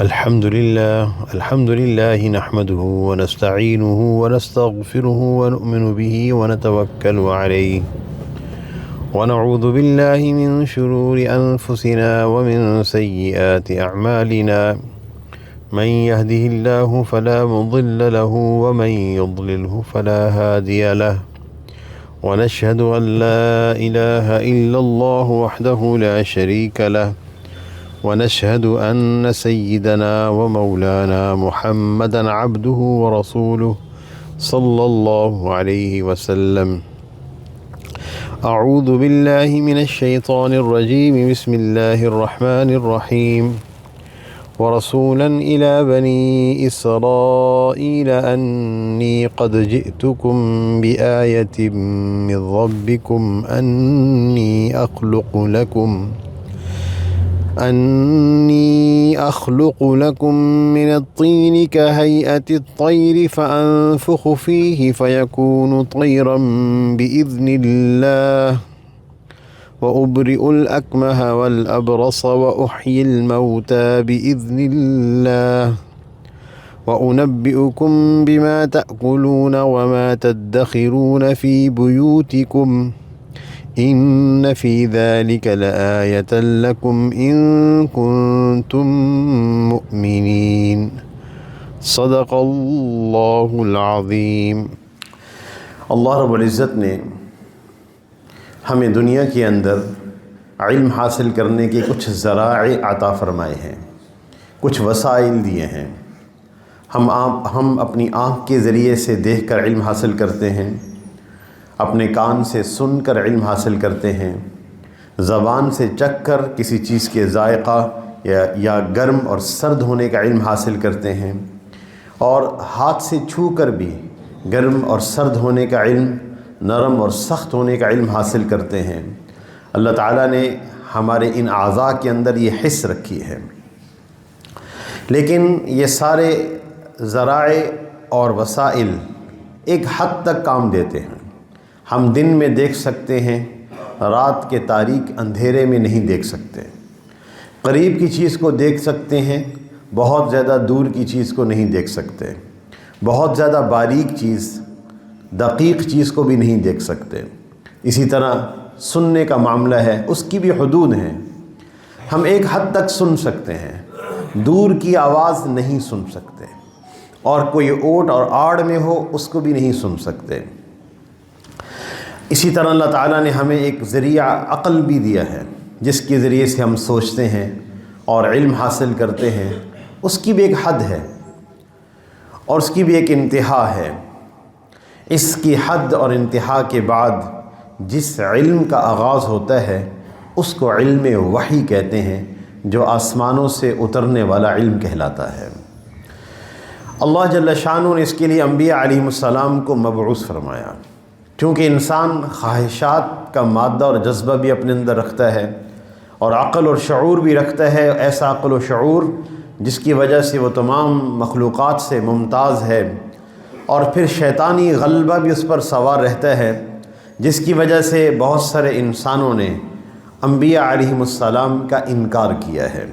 الحمد لله نحمده ونستعينه ونستغفره ونؤمن به ونتوكل عليه ونعوذ بالله من شرور أنفسنا ومن سيئات أعمالنا من يهده الله فلا مضل له ومن يضلله فلا هادي له ونشهد أن لا إله إلا الله وحده لا شريك له ونشهد أن سيدنا ومولانا محمدا عبده ورسوله صلى الله عليه وسلم. أعوذ بالله من الشيطان الرجيم. بسم الله الرحمن الرحيم. ورسولا إلى بني إسرائيل أني قد جئتكم بآية من ربكم أني أخلق لكم من الطين كهيئة الطير فأنفخ فيه فيكون طيرا بإذن الله وأبرئ الأكمه والأبرص وأحيي الموتى بإذن الله وأنبئكم بما تأكلون وما تدخرون في بيوتكم إن في ذلك لآية لكم إن كنتم مؤمنين. صدق اللہ العظیم. اللہ رب العزت نے ہمیں دنیا کے اندر علم حاصل کرنے کے کچھ ذرائع عطا فرمائے ہیں، کچھ وسائل دیے ہیں. ہم اپنی آنکھ کے ذریعے سے دیکھ کر علم حاصل کرتے ہیں، اپنے کان سے سن کر علم حاصل کرتے ہیں، زبان سے چکھ کر کسی چیز کے ذائقہ یا گرم اور سرد ہونے کا علم حاصل کرتے ہیں، اور ہاتھ سے چھو کر بھی گرم اور سرد ہونے کا علم، نرم اور سخت ہونے کا علم حاصل کرتے ہیں. اللہ تعالیٰ نے ہمارے ان اعضاء کے اندر یہ حس رکھی ہے. لیکن یہ سارے ذرائع اور وسائل ایک حد تک کام دیتے ہیں. ہم دن میں دیکھ سکتے ہیں، رات کے تاریک اندھیرے میں نہیں دیکھ سکتے. قریب کی چیز کو دیکھ سکتے ہیں، بہت زیادہ دور کی چیز کو نہیں دیکھ سکتے. بہت زیادہ باریک چیز، دقیق چیز کو بھی نہیں دیکھ سکتے. اسی طرح سننے کا معاملہ ہے، اس کی بھی حدود ہیں. ہم ایک حد تک سن سکتے ہیں، دور کی آواز نہیں سن سکتے، اور کوئی اوٹ اور آڑ میں ہو اس کو بھی نہیں سن سکتے. اسی طرح اللہ تعالیٰ نے ہمیں ایک ذریعہ عقل بھی دیا ہے، جس کے ذریعے سے ہم سوچتے ہیں اور علم حاصل کرتے ہیں. اس کی بھی ایک حد ہے اور اس کی بھی ایک انتہا ہے. اس کی حد اور انتہا کے بعد جس علم کا آغاز ہوتا ہے اس کو علم وحی کہتے ہیں، جو آسمانوں سے اترنے والا علم کہلاتا ہے. اللہ جل شانہ نے اس کے لیے انبیاء علیہم السلام کو مبعوث فرمایا. چونکہ انسان خواہشات کا مادہ اور جذبہ بھی اپنے اندر رکھتا ہے، اور عقل اور شعور بھی رکھتا ہے، ایسا عقل و شعور جس کی وجہ سے وہ تمام مخلوقات سے ممتاز ہے. اور پھر شیطانی غلبہ بھی اس پر سوار رہتا ہے، جس کی وجہ سے بہت سارے انسانوں نے انبیاء علیہم السلام کا انکار کیا ہے،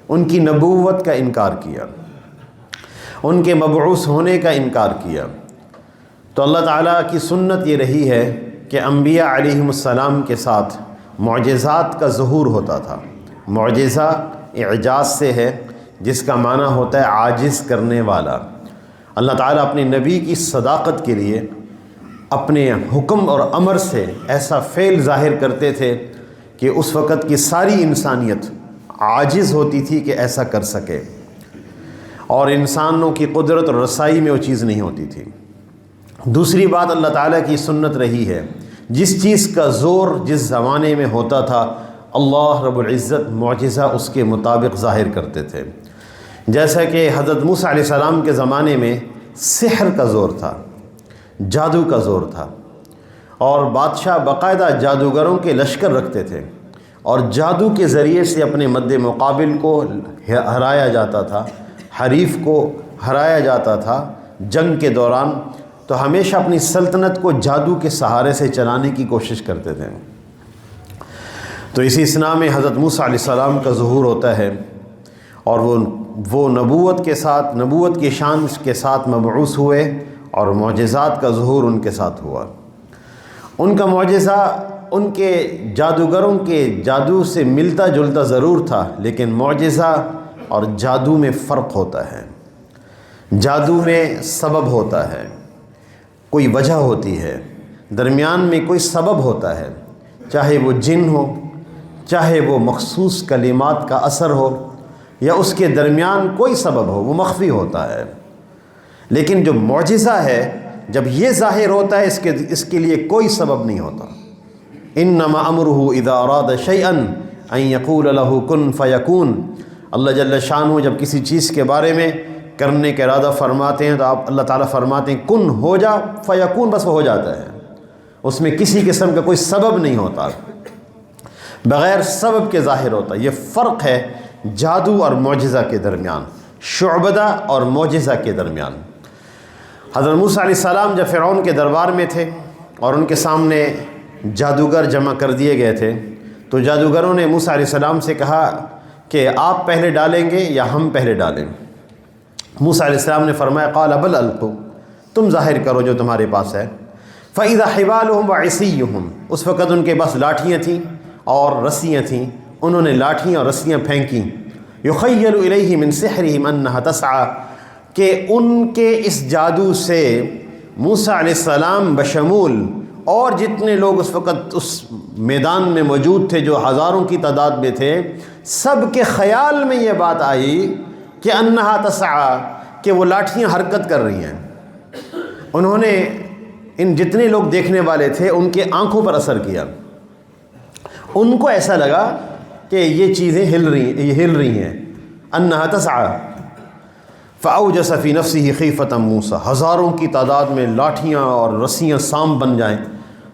ان کی نبوت کا انکار کیا، ان کے مبعوث ہونے کا انکار کیا. تو اللہ تعالیٰ کی سنت یہ رہی ہے کہ انبیاء علیہم السلام کے ساتھ معجزات کا ظہور ہوتا تھا. معجزہ اعجاز سے ہے، جس کا معنی ہوتا ہے عاجز کرنے والا. اللہ تعالیٰ اپنے نبی کی صداقت کے لیے اپنے حکم اور امر سے ایسا فعل ظاہر کرتے تھے کہ اس وقت کی ساری انسانیت عاجز ہوتی تھی کہ ایسا کر سکے، اور انسانوں کی قدرت اور رسائی میں وہ چیز نہیں ہوتی تھی. دوسری بات اللہ تعالیٰ کی سنت رہی ہے، جس چیز کا زور جس زمانے میں ہوتا تھا اللہ رب العزت معجزہ اس کے مطابق ظاہر کرتے تھے. جیسا کہ حضرت موسیٰ علیہ السلام کے زمانے میں سحر کا زور تھا، جادو کا زور تھا، اور بادشاہ باقاعدہ جادوگروں کے لشکر رکھتے تھے، اور جادو کے ذریعے سے اپنے مد مقابل کو ہرایا جاتا تھا، حریف کو ہرایا جاتا تھا جنگ کے دوران. تو ہمیشہ اپنی سلطنت کو جادو کے سہارے سے چلانے کی کوشش کرتے تھے. تو اسی اسنا میں حضرت موسیٰ علیہ السلام کا ظہور ہوتا ہے، اور وہ وہ نبوت کے ساتھ، نبوت کی شان کے ساتھ مبعوث ہوئے اور معجزات کا ظہور ان کے ساتھ ہوا۔ ان کا معجزہ ان کے جادوگروں کے جادو سے ملتا جلتا ضرور تھا، لیکن معجزہ اور جادو میں فرق ہوتا ہے۔ جادو میں سبب ہوتا ہے، کوئی وجہ ہوتی ہے، درمیان میں کوئی سبب ہوتا ہے، چاہے وہ جن ہو، چاہے وہ مخصوص کلمات کا اثر ہو، یا اس کے درمیان کوئی سبب ہو، وہ مخفی ہوتا ہے۔ لیکن جو معجزہ ہے، جب یہ ظاہر ہوتا ہے، اس کے لیے کوئی سبب نہیں ہوتا۔ انما امرہ اذا اراد شیئا ان یقول له کن فیکون۔ اللہ جل شانہ جب کسی چیز کے بارے میں کرنے کا ارادہ فرماتے ہیں تو اللہ تعالیٰ فرماتے ہیں کن ہو جا، فیکون، بس وہ ہو جاتا ہے۔ اس میں کسی قسم کا کوئی سبب نہیں ہوتا، بغیر سبب کے ظاہر ہوتا ہے۔ یہ فرق ہے جادو اور معجزہ کے درمیان، شعبدہ اور معجزہ کے درمیان۔ حضرت موسیٰ علیہ السلام جب فرعون کے دربار میں تھے اور ان کے سامنے جادوگر جمع کر دیے گئے تھے، تو جادوگروں نے موسیٰ علیہ السلام سے کہا کہ آپ پہلے ڈالیں گے یا ہم پہلے ڈالیں؟ موسیٰ علیہ السلام نے فرمایا قال بل القوا، تم ظاہر کرو جو تمہارے پاس ہے۔ فَإِذَا حِبَالُهُمْ وَعِصِيُّهُمْ، اس وقت ان کے پاس لاٹھیاں تھیں اور رسیاں تھیں، انہوں نے لاٹھیاں اور رسیاں پھینکیں۔ يُخَيَّلُ إِلَيْهِ مِنْ سِحْرِهِمْ أَنَّهَا تَسْعَى، کہ ان کے اس جادو سے موسیٰ علیہ السلام بشمول اور جتنے لوگ اس وقت اس میدان میں موجود تھے، جو ہزاروں کی تعداد میں تھے، سب کے خیال میں یہ بات آئی کہ انہا تسعی، کہ وہ لاٹھیاں حرکت کر رہی ہیں۔ انہوں نے ان جتنے لوگ دیکھنے والے تھے ان کے آنکھوں پر اثر کیا، ان کو ایسا لگا کہ یہ چیزیں ہل رہی ہیں۔ انہا تسعی فاوجس فی نفسہ خیفۃ موسیٰ، ہزاروں کی تعداد میں لاٹھیاں اور رسیاں سام بن جائیں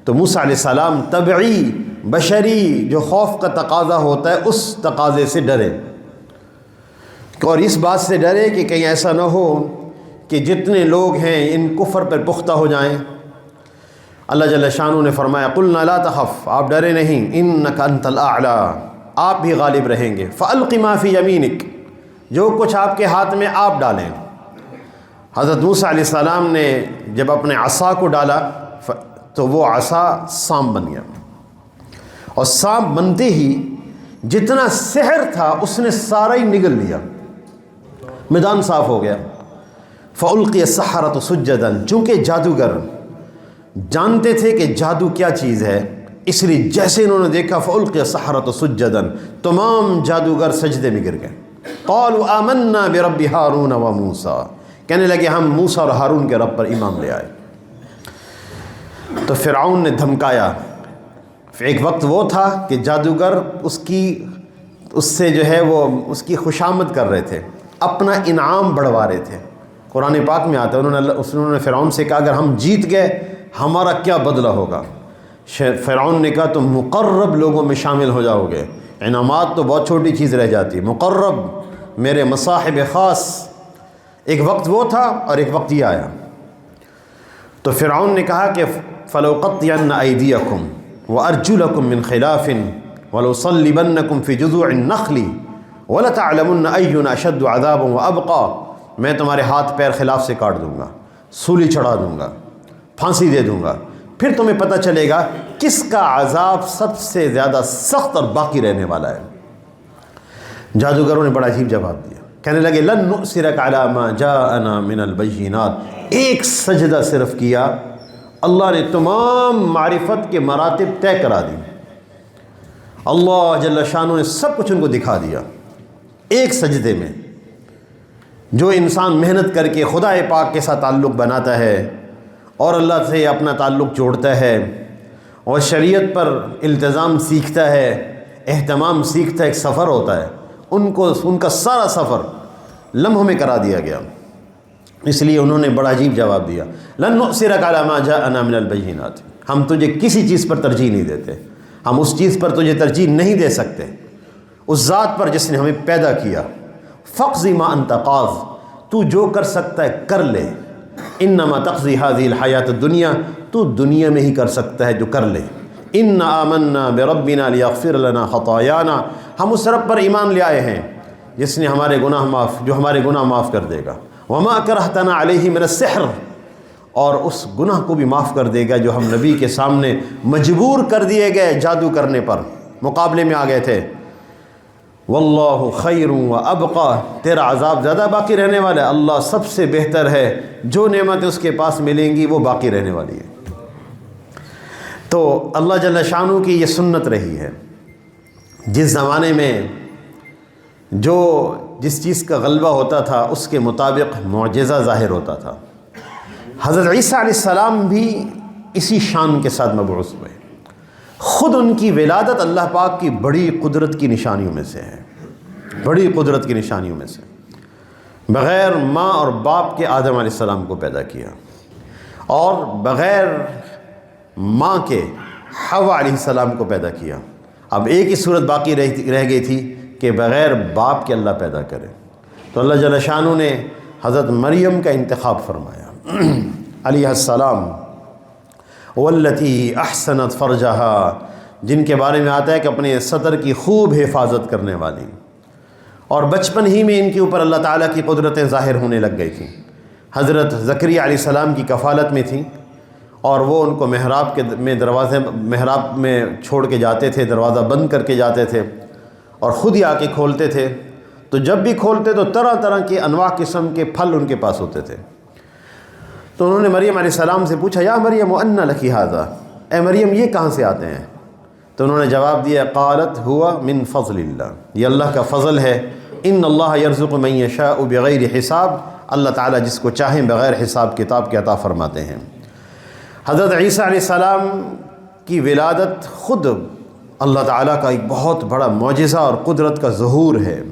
تو موسیٰ علیہ السلام طبعی بشری جو خوف کا تقاضا ہوتا ہے اس تقاضے سے ڈرے، اور اس بات سے ڈرے کہ کہیں ایسا نہ ہو کہ جتنے لوگ ہیں ان کفر پر پختہ ہو جائیں۔ اللہ جل شانہ نے فرمایا قلنا لا تخف، آپ ڈرے نہیں، انک انت الاعلی، آپ بھی غالب رہیں گے۔ فالق ما فی یمینک، جو کچھ آپ کے ہاتھ میں آپ ڈالیں۔ حضرت موسیٰ علیہ السلام نے جب اپنے عصا کو ڈالا تو وہ عصا سانپ بن گیا، اور سانپ بنتے ہی جتنا سحر تھا اس نے سارا ہی نگل لیا، میدان صاف ہو گیا۔ فَأُلْقِيَ السَّحَرَةُ سُجَّدًا، چونکہ جادوگر جانتے تھے کہ جادو کیا چیز ہے، اس لیے جیسے انہوں نے دیکھا فَأُلْقِيَ السَّحَرَةُ سُجَّدًا، تمام جادوگر سجدے میں گر گئے۔ قَالُوا آمَنَّا بِرَبِّ هَارُونَ وَمُوسَىٰ، کہنے لگے ہم موسیٰ اور ہارون کے رب پر ایمان لے آئے۔ تو فرعون نے دھمکایا۔ ایک وقت وہ تھا کہ جادوگر اس سے جو ہے وہ اس کی خوشامد کر رہے تھے، اپنا انعام بڑھوا رہے تھے۔ قرآن پاک میں آتا ہے انہوں نے فرعون سے کہا اگر ہم جیت گئے ہمارا کیا بدلہ ہوگا؟ فرعون نے کہا تم مقرب لوگوں میں شامل ہو جاؤ گے، انعامات تو بہت چھوٹی چیز رہ جاتی ہے، مقرب میرے مصاحب خاص۔ ایک وقت وہ تھا اور ایک وقت یہ آیا۔ تو فرعون نے کہا کہ فَلَوْقَطِّعَنَّ أَيْدِيَكُمْ وَأَرْجُلَكُمْ مِنْ خِلَافٍ وَلَوْصَلِّبَنَّكُمْ فِي جُذُوعِ النَّخْلِ وَلَتَعْلَمُنَّ أَيُّنَا أَشَدُّ عَذَابًا وَأَبْقَىٰ، میں تمہارے ہاتھ پیر خلاف سے کاٹ دوں گا، سولی چڑھا دوں گا، پھانسی دے دوں گا، پھر تمہیں پتہ چلے گا کس کا عذاب سب سے زیادہ سخت اور باقی رہنے والا ہے۔ جادوگروں نے بڑا عجیب جواب دیا، کہنے لگے لن نؤثرک علی ما جاءنا من البینات، ایک سجدہ صرف کیا، اللہ نے تمام معرفت کے مراتب طے کرا دی، اللہ جل شانہ نے سب کچھ ان کو دکھا دیا ایک سجدے میں۔ جو انسان محنت کر کے خدا پاک کے ساتھ تعلق بناتا ہے اور اللہ سے اپنا تعلق جوڑتا ہے اور شریعت پر التزام سیکھتا ہے، اہتمام سیکھتا ہے، ایک سفر ہوتا ہے، ان کا سارا سفر لمحوں میں کرا دیا گیا۔ اس لیے انہوں نے بڑا عجیب جواب دیا، لن نؤثرک علی ما جاءنا من البینات، ہم تجھے کسی چیز پر ترجیح نہیں دیتے، ہم اس چیز پر تجھے ترجیح نہیں دے سکتے، اس ذات پر جس نے ہمیں پیدا کیا۔ فاقض ما انت قاض، تو جو کر سکتا ہے کر لے، انما تقضی هذه الحیات الدنیا، تو دنیا میں ہی کر سکتا ہے جو کر لے۔ انا آمنا بربنا لیغفر لنا خطایانا، ہم اس رب پر ایمان لے آئے ہیں جس نے ہمارے گناہ جو ہمارے گناہ معاف کر دے گا، وما کرہتنا علیہ من السحر، اور اس گناہ کو بھی معاف کر دے گا جو ہم نبی کے سامنے مجبور کر دیے گئے جادو کرنے پر، مقابلے میں آ گئے تھے۔ واللہ خیر و ابقا، تیرا عذاب زیادہ باقی رہنے والا ہے، اللہ سب سے بہتر ہے، جو نعمتیں اس کے پاس ملیں گی وہ باقی رہنے والی ہے۔ تو اللہ جل شانہ کی یہ سنت رہی ہے، جس زمانے میں جس چیز کا غلبہ ہوتا تھا اس کے مطابق معجزہ ظاہر ہوتا تھا۔ حضرت عیسیٰ علیہ السلام بھی اسی شان کے ساتھ مبعوث ہوئے۔ خود ان کی ولادت اللہ پاک کی بڑی قدرت کی نشانیوں میں سے ہے، بڑی قدرت کی نشانیوں میں سے۔ بغیر ماں اور باپ کے آدم علیہ السلام کو پیدا کیا، اور بغیر ماں کے حوا علیہ السلام کو پیدا کیا۔ اب ایک ہی صورت باقی رہ گئی تھی کہ بغیر باپ کے اللہ پیدا کرے، تو اللہ جل شانہ نے حضرت مریم کا انتخاب فرمایا علیہ السلام، واللتی احسنت فرجہا، جن کے بارے میں آتا ہے کہ اپنے صدر کی خوب حفاظت کرنے والی، اور بچپن ہی میں ان کے اوپر اللہ تعالیٰ کی قدرتیں ظاہر ہونے لگ گئی تھیں۔ حضرت زکریا علیہ السلام کی کفالت میں تھیں، اور وہ ان کو محراب میں چھوڑ کے جاتے تھے، دروازہ بند کر کے جاتے تھے، اور خود ہی آ کے کھولتے تھے۔ تو جب بھی کھولتے تو طرح طرح کے انواع قسم کے پھل ان کے پاس ہوتے تھے۔ تو انہوں نے مریم علیہ السلام سے پوچھا، یا مریم وَأَنَّ لَكِ هَذَا، اے مریم یہ کہاں سے آتے ہیں؟ تو انہوں نے جواب دیا، قالت ہوا من فضل اللہ، یہ اللہ کا فضل ہے، ان اللہ یرزق من یشاء بغیر حساب، اللہ تعالیٰ جس کو چاہیں بغیر حساب کتاب کے عطا فرماتے ہیں۔ حضرت عیسیٰ علیہ السلام کی ولادت خود اللہ تعالیٰ کا ایک بہت بڑا معجزہ اور قدرت کا ظہور ہے۔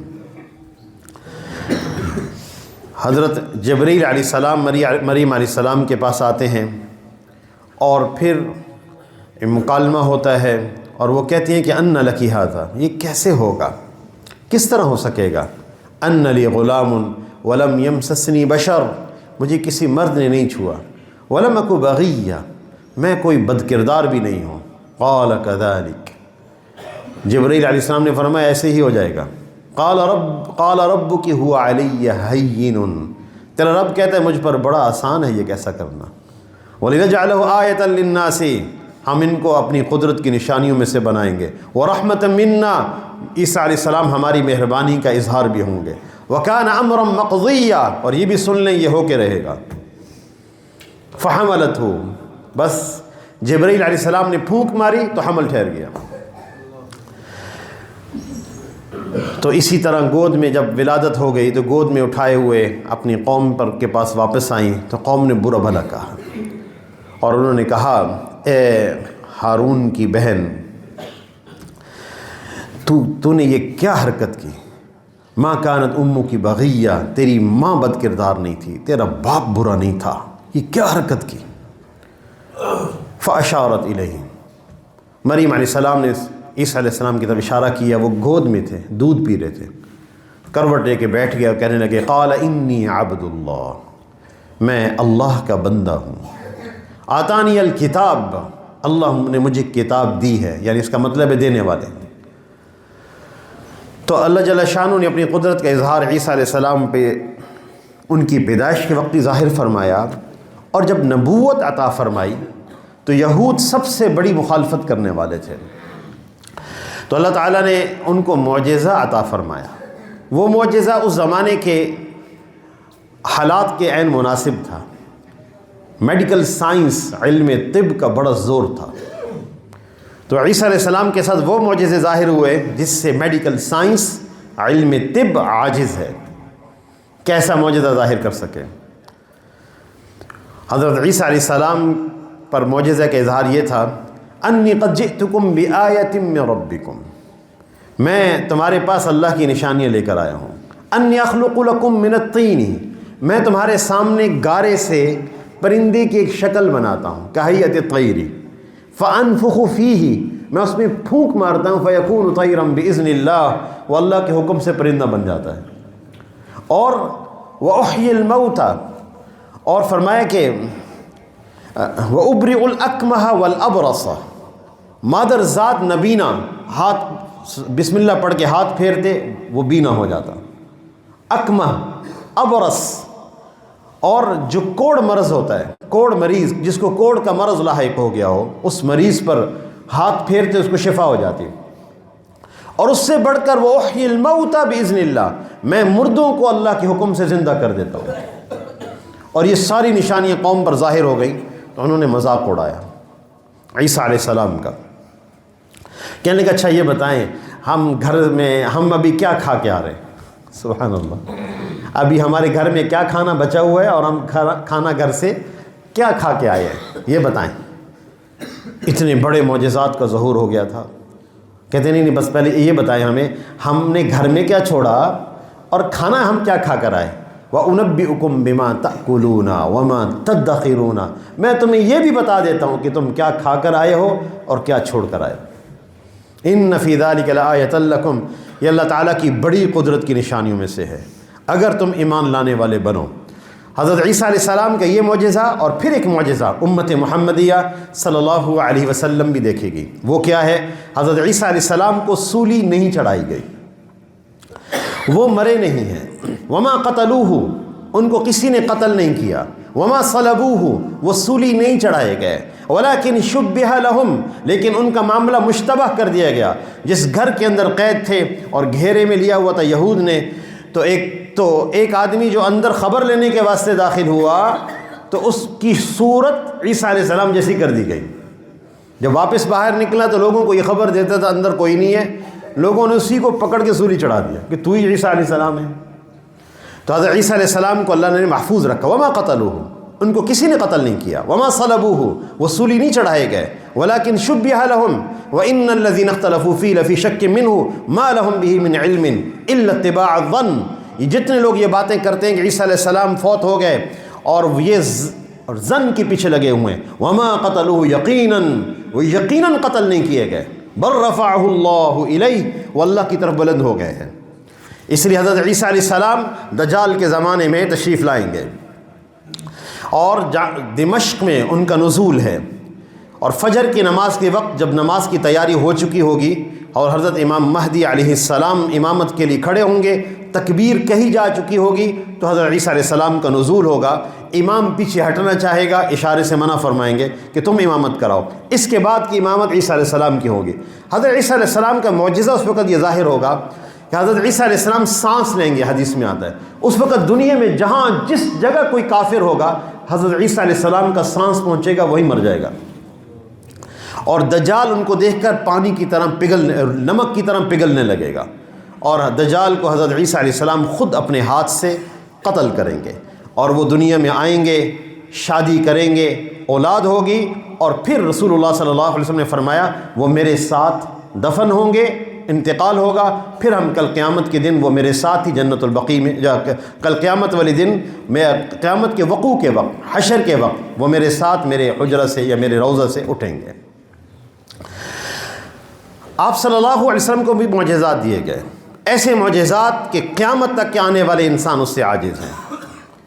حضرت جبریل علیہ السلام مریم علیہ السلام کے پاس آتے ہیں، اور پھر مکالمہ ہوتا ہے، اور وہ کہتی ہیں کہ ان لکی ھذا، یہ کیسے ہوگا، کس طرح ہو سکے گا؟ ان لی غلام ولم یمسسنی بشر، مجھے کسی مرد نے نہیں چھوا، ولم اک بغیہ، میں کوئی بد کردار بھی نہیں ہوں۔ قال کذالک، جبریل علیہ السلام نے فرمایا ایسے ہی ہو جائے گا۔ قال ربک هو علی ہین، تیرا رب کہتا ہے مجھ پر بڑا آسان ہے یہ کیسا کرنا۔ وَلِنَجْعَلَهُ آیَةً لِلنَّاسِ، ہم ان کو اپنی قدرت کی نشانیوں میں سے بنائیں گے۔ وَرَحْمَةً مِنَّا، عیسیٰ علیہ السلام ہماری مہربانی کا اظہار بھی ہوں گے۔ وَكَانَ أَمْرًا مَقْضِيًّا، اور یہ بھی سن لیں یہ ہو کے رہے گا۔ فَحَمَلَتْهُ، بس جبرائیل علیہ السلام نے پھونک ماری تو حمل ٹھہر گیا۔ تو اسی طرح گود میں جب ولادت ہو گئی تو گود میں اٹھائے ہوئے اپنی قوم کے پاس واپس آئیں، تو قوم نے برا بھلا کہا، اور انہوں نے کہا، اے ہارون کی بہن، تو نے یہ کیا حرکت کی؟ ماں کانت امو کی بغیہ، تیری ماں بد کردار نہیں تھی، تیرا باپ برا نہیں تھا، یہ کیا حرکت کی؟ فاشارت الیہ، مریم علیہ السلام نے عیسیٰ علیہ السلام کی طرف اشارہ کیا، وہ گود میں تھے، دودھ پی رہے تھے، کروٹ لے کے بیٹھ گیا، کہنے لگے، قال انی عبد اللہ، میں اللہ کا بندہ ہوں، آتانی الکتاب، اللہ نے مجھے کتاب دی ہے، یعنی اس کا مطلب ہے دینے والے۔ تو اللہ جل شانہ نے اپنی قدرت کا اظہار عیسیٰ علیہ السلام پہ ان کی پیدائش کے وقت ظاہر فرمایا، اور جب نبوت عطا فرمائی تو یہود سب سے بڑی مخالفت کرنے والے تھے، تو اللہ تعالیٰ نے ان کو معجزہ عطا فرمایا۔ وہ معجزہ اس زمانے کے حالات کے عین مناسب تھا، میڈیکل سائنس، علم طب کا بڑا زور تھا، تو عیسیٰ علیہ السلام کے ساتھ وہ معجزے ظاہر ہوئے جس سے میڈیکل سائنس، علم طب عاجز ہے، کیسا معجزہ ظاہر کر سکے۔ حضرت عیسیٰ علیہ السلام پر معجزہ کا اظہار یہ تھا، انی قد جئتکم بآیۃ من ربکم، میں تمہارے پاس اللہ کی نشانیاں لے کر آیا ہوں۔ انی اخلق لکم من الطین، میں تمہارے سامنے گارے سے پرندے کی ایک شکل بناتا ہوں، کہیئت الطیر، فانفخ فیہ، میں اس میں پھونک مارتا ہوں، فیکون طیرا باذن اللہ، وہ اللہ کے حکم سے پرندہ بن جاتا ہے۔ اور واحیی الموتى، اور فرمایا کہ وَأُبْرِئُ الْأَكْمَحَ وَالْأَبْرَصَ، مادر ذات نبینا، ہاتھ بسم اللہ پڑھ کے ہاتھ پھیرتے وہ بینا ہو جاتا۔ اکمہ، ابرس، اور جو کوڑ مرض ہوتا ہے، کوڑ مریض، جس کو کوڑ کا مرض لاحق ہو گیا ہو، اس مریض پر ہاتھ پھیرتے اس کو شفا ہو جاتی ہے۔ اور اس سے بڑھ کر وہ احیی الموتى باذن اللہ، میں مردوں کو اللہ کے حکم سے زندہ کر دیتا ہوں۔ اور یہ ساری نشانیاں قوم پر ظاہر ہو گئی تو انہوں نے مذاق اڑایا عیسیٰ علیہ السلام کا، کہنے کا اچھا یہ بتائیں ہم گھر میں ہم ابھی کیا کھا کے آ رہے ہیں؟ سبحان اللہ، ابھی ہمارے گھر میں کیا کھانا بچا ہوا ہے اور ہم کھانا گھر سے کیا کھا کے آئے ہیں، یہ بتائیں۔ اتنے بڑے معجزات کا ظہور ہو گیا تھا۔ کہتے نہیں بس پہلے یہ بتائیں ہمیں ہم نے گھر میں کیا چھوڑا اور کھانا ہم کیا کھا کر آئے۔ وَأُنَبِّئُكُم بِمَا تَأْكُلُونَ وَمَا تَدَّخِرُونَ، میں تمہیں یہ بھی بتا دیتا ہوں کہ تم کیا کھا کر آئے ہو اور کیا چھوڑ کر آئے ہو۔ إِنَّ فِي ذَلِكَ لَآيَةً لَكُمْ، یہ اللہ تعالیٰ کی بڑی قدرت کی نشانیوں میں سے ہے اگر تم ایمان لانے والے بنو۔ حضرت عیسیٰ علیہ السلام کا یہ معجزہ اور پھر ایک معجزہ امت محمدیہ صلی اللہ علیہ وسلم بھی دیکھے گی۔ وہ کیا ہے؟ حضرت عیسیٰ علیہ السلام کو سولی نہیں چڑھائی گئی، وہ مرے نہیں ہیں۔ وما قتلوہ، ان کو کسی نے قتل نہیں کیا۔ وما صلبوہ، وہ سولی نہیں چڑھائے گئے۔ ولکن شبہ لہم، لیکن ان کا معاملہ مشتبہ کر دیا گیا۔ جس گھر کے اندر قید تھے اور گھیرے میں لیا ہوا تھا یہود نے، تو ایک آدمی جو اندر خبر لینے کے واسطے داخل ہوا تو اس کی صورت عیسیٰ علیہ السلام جیسی کر دی گئی۔ جب واپس باہر نکلا تو لوگوں کو یہ خبر دیتا تھا اندر کوئی نہیں ہے، لوگوں نے اسی کو پکڑ کے سولی چڑھا دیا کہ تو ہی عیسیٰ علیہ السلام ہے۔ تو حضرت عیسیٰ علیہ السلام کو اللہ نے محفوظ رکھا۔ وما قتلوہ، ان کو کسی نے قتل نہیں کیا۔ وما صلبوہ، وہ سولی نہیں چڑھائے گئے۔ ولکن شبہ لہم وان الذین اختلفوا فیہ لفی شک منہ ما لہم بہ من علم الا اتباع الظن، یہ جتنے لوگ یہ باتیں کرتے ہیں کہ عیسیٰ علیہ السلام فوت ہو گئے اور یہ ظن کے پیچھے لگے ہوئے ہیں، وما قتلوہ یقیناً، وہ یقیناً قتل نہیں کیے گئے، بل رفعہ اللہ الیہ، وہ اللہ کی طرف بلند ہو گئے ہیں۔ اس لیے حضرت عیسیٰ علیہ السلام دجال کے زمانے میں تشریف لائیں گے اور دمشق میں ان کا نزول ہے، اور فجر کی نماز کے وقت جب نماز کی تیاری ہو چکی ہوگی اور حضرت امام مہدی علیہ السلام امامت کے لیے کھڑے ہوں گے، تکبیر کہی جا چکی ہوگی تو حضرت عیسیٰ علیہ السلام کا نزول ہوگا۔ امام پیچھے ہٹنا چاہے گا، اشارے سے منع فرمائیں گے کہ تم امامت کراؤ۔ اس کے بعد کی امامت عیسیٰ علیہ السلام کی ہوگی۔ حضرت عیسیٰ علیہ السلام کا معجزہ اس وقت یہ ظاہر ہوگا کہ حضرت عیسیٰ علیہ السلام سانس لیں گے، حدیث میں آتا ہے اس وقت دنیا میں جہاں جس جگہ کوئی کافر ہوگا حضرت عیسیٰ علیہ السلام کا سانس پہنچے گا وہی مر جائے گا، اور دجال ان کو دیکھ کر پانی کی طرح نمک کی طرح پگھلنے لگے گا، اور دجال کو حضرت عیسیٰ علیہ السلام خود اپنے ہاتھ سے قتل کریں گے، اور وہ دنیا میں آئیں گے، شادی کریں گے، اولاد ہوگی، اور پھر رسول اللہ صلی اللہ علیہ وسلم نے فرمایا وہ میرے ساتھ دفن ہوں گے، انتقال ہوگا، پھر ہم کل قیامت کے دن وہ میرے ساتھ ہی جنت البقیع میں کل قیامت والے دن میں قیامت کے وقوع کے وقت، حشر کے وقت وہ میرے ساتھ میرے حجرہ سے یا میرے روضہ سے اٹھیں گے۔ آپ صلی اللہ علیہ وسلم کو بھی معجزات دیے گئے، ایسے معجزات کہ قیامت تک کے آنے والے انسان اس سے عاجز ہیں۔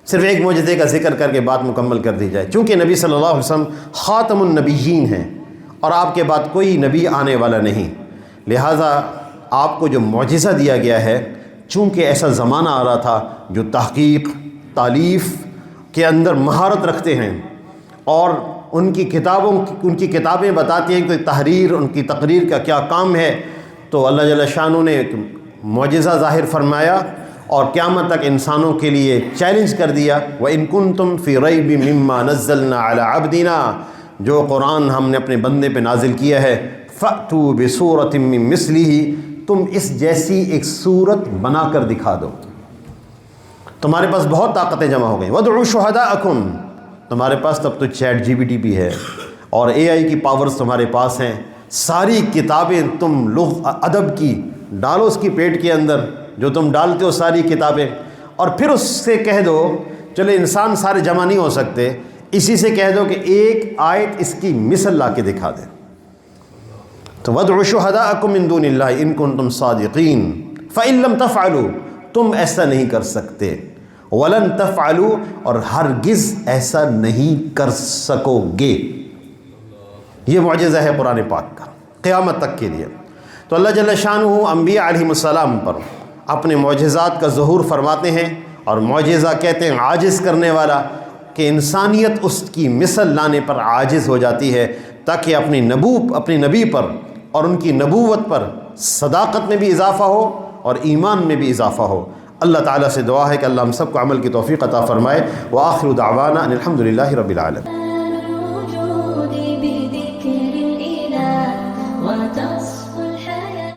صرف ایک معجزے کا ذکر کر کے بات مکمل کر دی جائے، چونکہ نبی صلی اللہ علیہ وسلم خاتم النبیین ہیں اور آپ کے بعد کوئی نبی آنے والا نہیں، لہٰذا آپ کو جو معجزہ دیا گیا ہے، چونکہ ایسا زمانہ آ رہا تھا جو تحقیق تالیف کے اندر مہارت رکھتے ہیں، اور ان کی کتابیں بتاتی ہیں کہ تحریر ان کی تقریر کا کیا کام ہے، تو اللہ جل شانہ نے ایک معجزہ ظاہر فرمایا اور قیامت تک انسانوں کے لیے چیلنج کر دیا، وَإِن كُنتُمْ فِي رَيْبٍ مِّمَّا نَزَّلْنَا عَلَىٰ عَبْدِنَا، جو قرآن ہم نے اپنے بندے پہ نازل کیا ہے، فَأْتُوا بِسُورَةٍ مِّن مِّثْلِهِ، تم اس جیسی ایک صورت بنا کر دکھا دو۔ تمہارے پاس بہت طاقتیں جمع ہو گئیں۔ وَادْعُوا شُهَدَاءَكُمْ، تمہارے پاس تب تو چیٹ جی پی ٹی بھی ہے اور اے آئی کی پاورز تمہارے پاس ہیں، ساری کتابیں تم ادب کی ڈالو اس کی پیٹ کے اندر، جو تم ڈالتے ہو ساری کتابیں، اور پھر اس سے کہہ دو، چلے انسان سارے جمع نہیں ہو سکتے، اسی سے کہہ دو کہ ایک آیت اس کی مثل لا کے دکھا دیں۔ تو وَادْعُوا شُهَدَاءَكُم مِّن دُونِ اللَّهِ إِن كُنتُمْ صَادِقِينَ فَإِن لَّمْ تَفْعَلُوا، تم ایسا نہیں کر سکتے، وَلَن تَفْعَلُوا، اور ہرگز ایسا نہیں کر سکو گے۔ یہ معجزہ ہے قرآن پاک کا قیامت تک کے لیے۔ تو اللہ جل شانہ انبیاء علیہ السلام پر اپنے معجزات کا ظہور فرماتے ہیں، اور معجزہ کہتے ہیں عاجز کرنے والا، کہ انسانیت اس کی مثل لانے پر عاجز ہو جاتی ہے، تاکہ اپنے نبی پر اور ان کی نبوت پر صداقت میں بھی اضافہ ہو اور ایمان میں بھی اضافہ ہو۔ اللہ تعالیٰ سے دعا ہے کہ اللہ ہم سب کو عمل کی توفیق عطا فرمائے۔ وآخر دعوانا ان الحمد للہ رب العالمین۔